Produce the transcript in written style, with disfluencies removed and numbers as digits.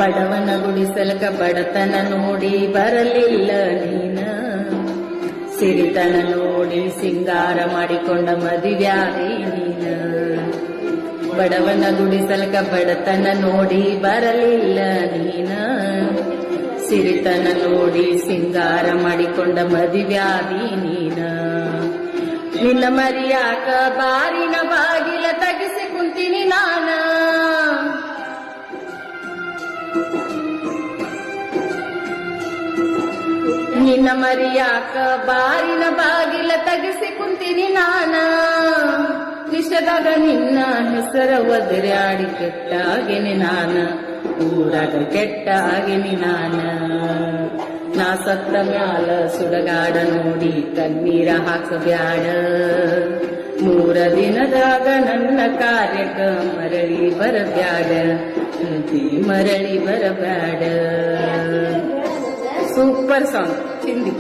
ಬಡವನ ಗುಡಿಸಲಕ ಬಡತನ ನೋಡಿ ಬರಲಿಲ್ಲ ನೀನ, ಸಿರಿತನ ನೋಡಿ ಸಿಂಗಾರ ಮಾಡಿಕೊಂಡ ಮದುವ್ಯಾರಿ ನೀನ. ಬಡವನ ಗುಡಿಸಲಕ ಬಡತನ ನೋಡಿ ಬರಲಿಲ್ಲ ನೀನ, ಸಿರಿತನ ನೋಡಿ ಸಿಂಗಾರ ಮಾಡಿಕೊಂಡ ಮದುವ್ಯಾರಿ ನೀನ. ನಿನ್ನ ಮರಿಯಾಕ ಬಾರಿನ ಬಾಗಿಲ ತಗಿಸಿ ಕುಂತೀನಿ ನಾನ, ನಿನ್ನ ಮರಿಯಾಕ ಬಾರಿನ ಬಾಗಿಲ ತಗಿಸಿ ಕುಂತೀನಿ ನಾನ. ವಿಷದಾಗ ನಿನ್ನ ಹೆಸರ ಒದರ್ಯಾಡಿ ಕೆಟ್ಟಾಗಿನಿ ನಾನ, ಊರಾಗ ಕೆಟ್ಟಾಗಿನಿ ನಾನ. ನಾ ಸತ್ತ ಮ್ಯಾಲ ಸುಡಗಾಡ ನೋಡಿ ಕಣ್ಣೀರ ಹಾಕಬ್ಯಾಡ, 3 ದಿನದಾಗ ನನ್ನ ಕಾರ್ಯಕ್ಕ ಮರಳಿ ಬರಬ್ಯಾಡ, ಮರಳಿ ಬರಬ್ಯಾಡ. Super song Hindi.